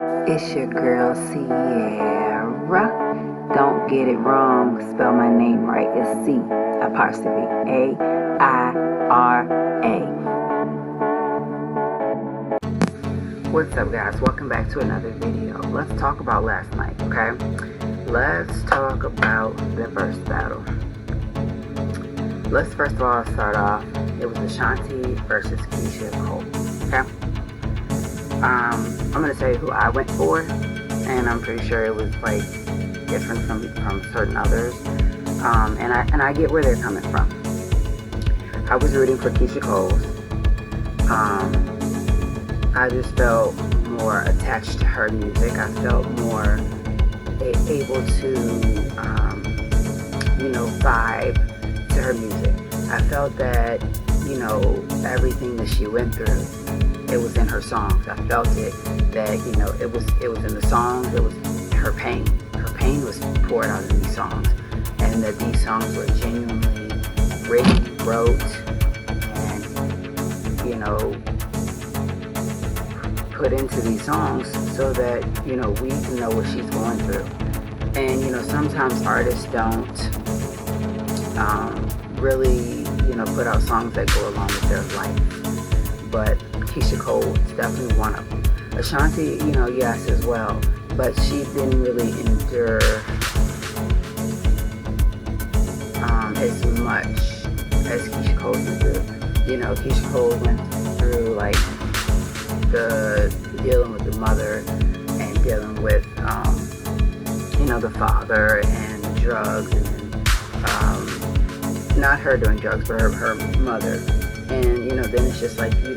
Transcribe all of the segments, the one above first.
It's your girl Sierra. Don't get it wrong, spell my name right. It's C''AIRA. What's up, guys? Welcome back to another video. Let's talk about last night, okay? Let's talk about the verse battle. Let's first of all start off. It was Ashanti versus Keyshia Cole, okay? I'm gonna tell you who I went for, and I'm pretty sure it was like different from certain others. And I get where they're coming from. I was rooting for Keyshia Cole's. I just felt more attached to her music. I felt more able to, vibe to her music. I felt that, everything that she went through, it was in her songs. I felt it that, it was in the songs. It was her pain. Her pain was poured out in these songs, and that these songs were genuinely written, wrote, and put into these songs so that we can know what she's going through. And sometimes artists don't really put out songs that go along with their life, but Keyshia Cole is definitely one of them. Ashanti, yes, as well, but she didn't really endure as much as Keyshia Cole went through. Keyshia Cole went through like the dealing with the mother and dealing with the father and drugs, and not her doing drugs, but her mother. And then it's just like you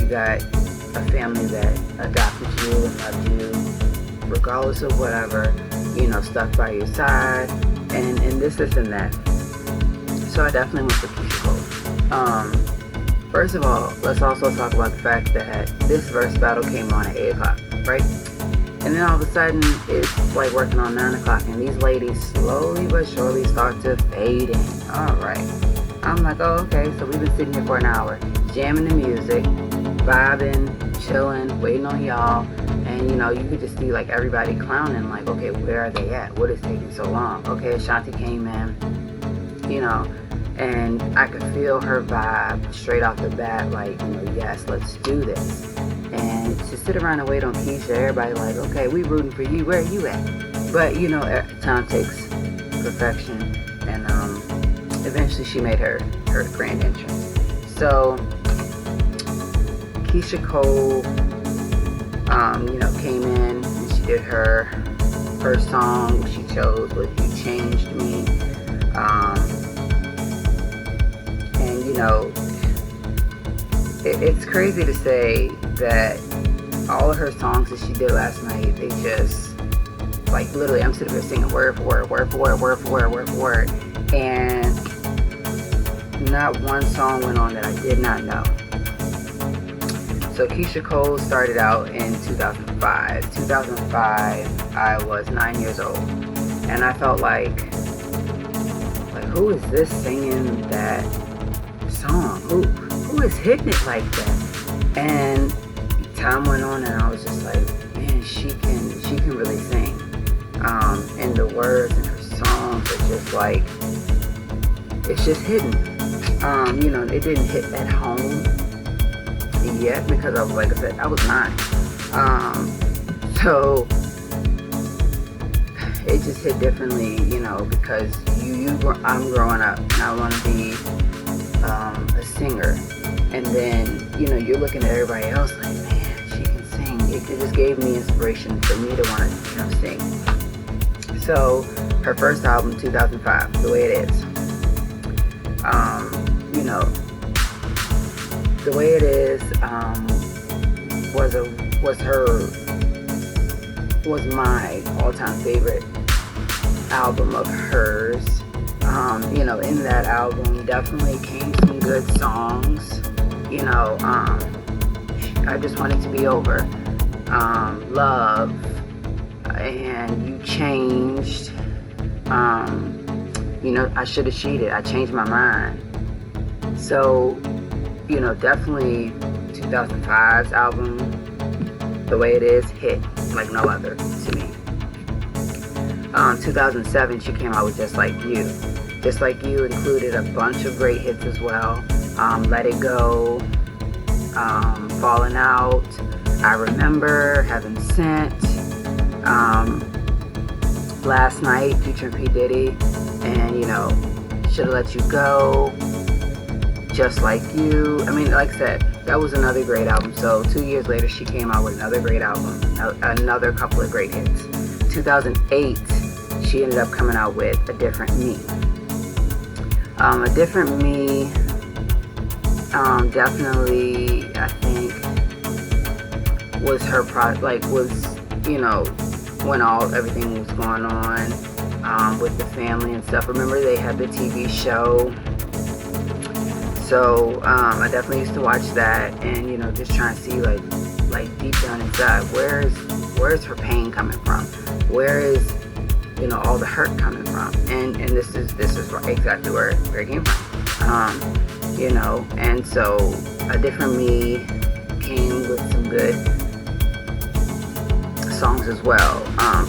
got a family that adopted you and loved you regardless of whatever, stuck by your side, and this and that. So I definitely went for Keyshia Cole. First of all, let's also talk about the fact that this verse battle came on at 8 o'clock, right? And then all of a sudden, it's like working on 9 o'clock, and these ladies slowly but surely start to fade in. All right. I'm like, oh, okay, so we've been sitting here for an hour, jamming the music, vibing, chilling, waiting on y'all, and you could just see like everybody clowning, like, okay, where are they at? What is taking so long? Okay, Ashanti came in, and I could feel her vibe straight off the bat, like, yes, let's do this. And to sit around and wait on Keyshia, everybody like, okay, we rooting for you, where are you at? But time takes perfection, and eventually she made her grand entrance. So Keyshia Cole, came in and she did her first song. She chose "What You Changed Me," and it's crazy to say that all of her songs that she did last night, they just like literally, I'm sitting there singing word for word, word for word, word for word, word for word, and not one song went on that I did not know. So Keyshia Cole started out in 2005. 2005, I was 9 years old, and I felt like who is this singing that song? Who is hitting it like that? And time went on, and I was just like, man, she can really sing. And the words in her songs are just like, it's just hidden. It didn't hit at home yet because I was, like I said, I was 9. So it just hit differently, because I'm growing up and I want to be a singer, and then you're looking at everybody else like, man, she can sing. It just gave me inspiration for me to want to sing. So her first album, 2005, The Way It Is. The Way It Is was my all-time favorite album of hers. In that album definitely came some good songs. I Just Want It to Be Over, Love, and You Changed. I Should Have Cheated. I Changed My Mind. So, definitely 2005's album The Way It Is hit like no other to me. 2007, she came out with Just Like You. Just Like You included a bunch of great hits as well. Let It Go, Falling Out, I Remember, Heaven Sent, Last Night featuring P. Diddy, and Should've Let You Go, Just Like You. I mean, like I said, that was another great album. So 2 years later, she came out with another great album, another couple of great hits. 2008, she ended up coming out with A Different Me. A Different Me, definitely, I think, was her when everything was going on with the family and stuff. Remember, they had the TV show. So I definitely used to watch that, and just trying to see like deep down inside, where's her pain coming from? Where is all the hurt coming from? And this is exactly where it came from. And so A Different Me came with some good songs as well.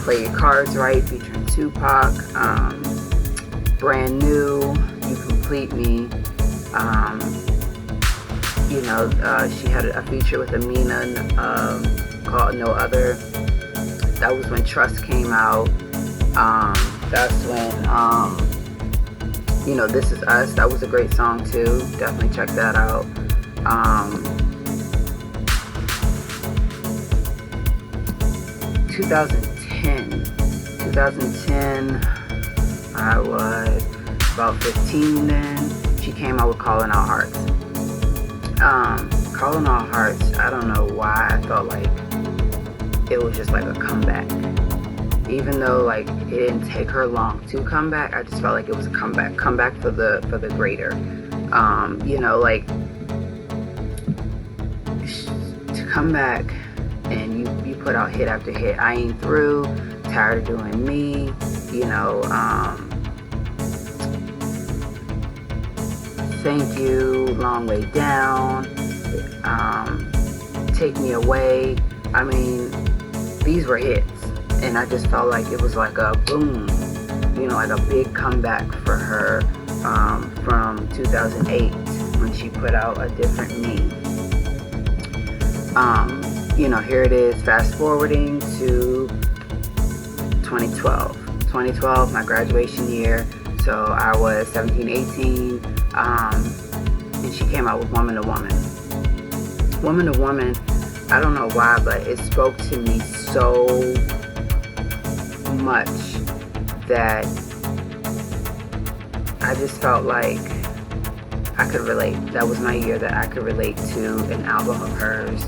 Play Your Cards Right featuring Tupac. Brand New, You Complete Me. She had a feature with Amina called No Other. That was when Trust came out. That's when This Is Us. That was a great song too. Definitely check that out. 2010, I was about 15 then. She came out with Calling All Hearts. Calling All Hearts, I don't know why I felt like it was just like a comeback. Even though like it didn't take her long to come back, I just felt like it was a comeback for the greater. To come back and you put out hit after hit. I Ain't Through, Tired of Doing Me, Thank You, Long Way Down, Take Me Away. I mean, these were hits, and I just felt like it was like a boom, like a big comeback for her from 2008 when she put out A Different Me. Here it is, fast forwarding to 2012. 2012, my graduation year, so I was 17, 18, and she came out with Woman to Woman. Woman to Woman, I don't know why, but it spoke to me so much that I just felt like I could relate. That was my year that I could relate to an album of hers,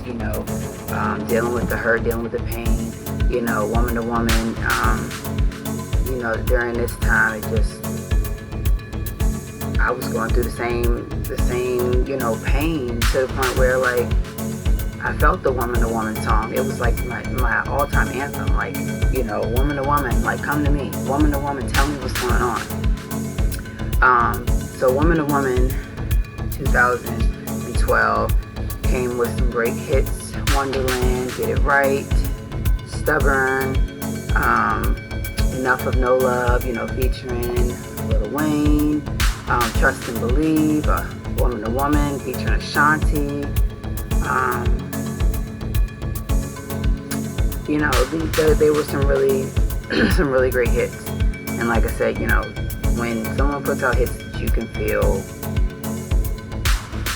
dealing with the hurt, dealing with the pain, Woman to Woman. During this time, I was going through the same, pain to the point where like I felt the Woman to Woman song. It was like my all-time anthem, like, Woman to Woman, like come to me, Woman to Woman, tell me what's going on. So Woman to Woman 2012 came with some great hits. Wonderland, Get It Right, Stubborn, Enough of No Love, featuring Lil Wayne, Trust and Believe, Woman to Woman featuring Ashanti. They were some really great hits. And like I said, when someone puts out hits that you can feel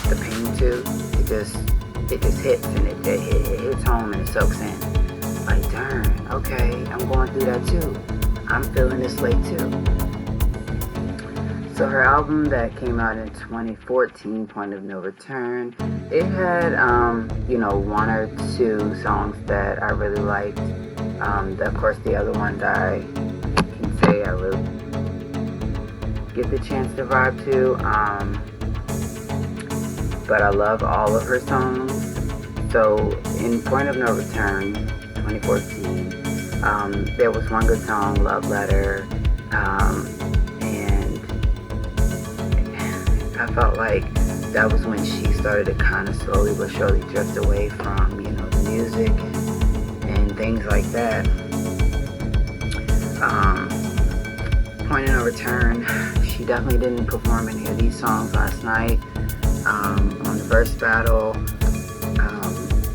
the pain to, it just hits, and it hits home, and it soaks in. Like, darn, okay, I'm going through that too. I'm feeling this way too. So her album that came out in 2014, Point of No Return, it had, one or two songs that I really liked. Of course, the other ones I can say I really get the chance to vibe to. But I love all of her songs. So in Point of No Return, 2014, there was one good song, Love Letter, and I felt like that was when she started to kind of slowly but surely drift away from, the music, things like that. Point of No Return, she definitely didn't perform any of these songs last night on the verse battle,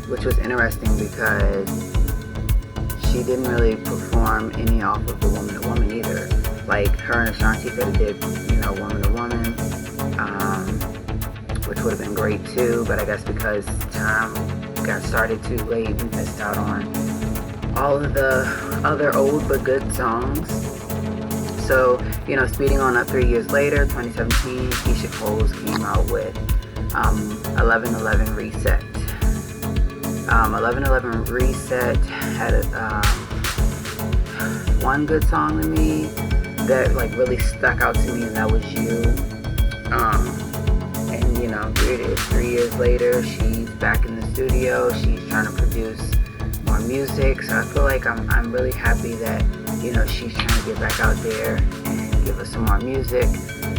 which was interesting because she didn't really perform any off of the Woman to Woman either. Like, her and Ashanti could have did, Woman to Woman, which would have been great too, but I guess because time got started too late, we missed out on all of the other old but good songs. So, speeding on up 3 years later, 2017, Keyshia Cole came out with 1111 Reset. 1111 Reset had one good song to me that really stuck out to me, and that was You. And here it is, 3 years later, she's back in the studio, she's trying to produce more music, so I feel like I'm really happy that she's trying to get back out there and give us some more music.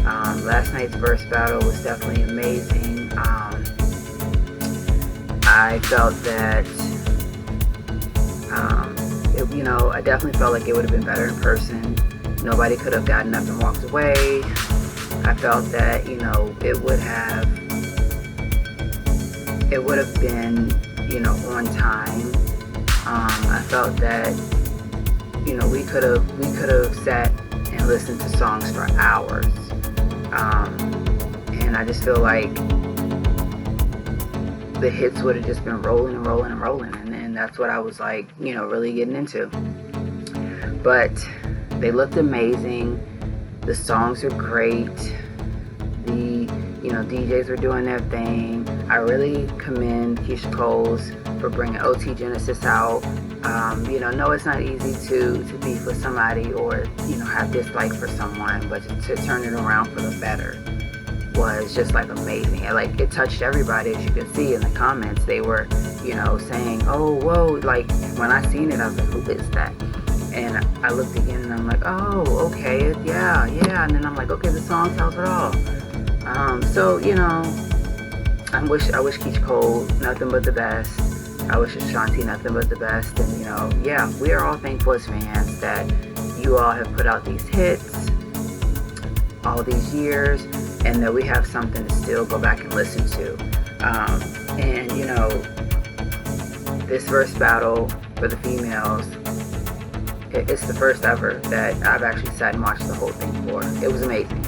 Last night's verse battle was definitely amazing. I felt that I definitely felt like it would have been better in person. Nobody could have gotten up and walked away. I felt that it would have been on time. I felt that we could have sat and listened to songs for hours, and I just feel like the hits would have just been rolling and rolling and rolling, and that's what I was really getting into. But they looked amazing. The songs are great. The DJs were doing their thing. I really commend Keyshia Cole for bringing OT Genesis out. No, it's not easy to beef with somebody or have dislike for someone, but to turn it around for the better was just amazing. It touched everybody, as you can see in the comments. They were saying, oh, whoa, when I seen it, I was like, who is that? And I looked again and I'm like, oh, okay, yeah, and then I'm like, okay, the song tells it all. So I wish Keyshia Cole nothing but the best. I wish Ashanti nothing but the best. And we are all thankful as fans that you all have put out these hits all these years, and that we have something to still go back and listen to. And this verse battle for the females, it's the first ever that I've actually sat and watched the whole thing for. It was amazing.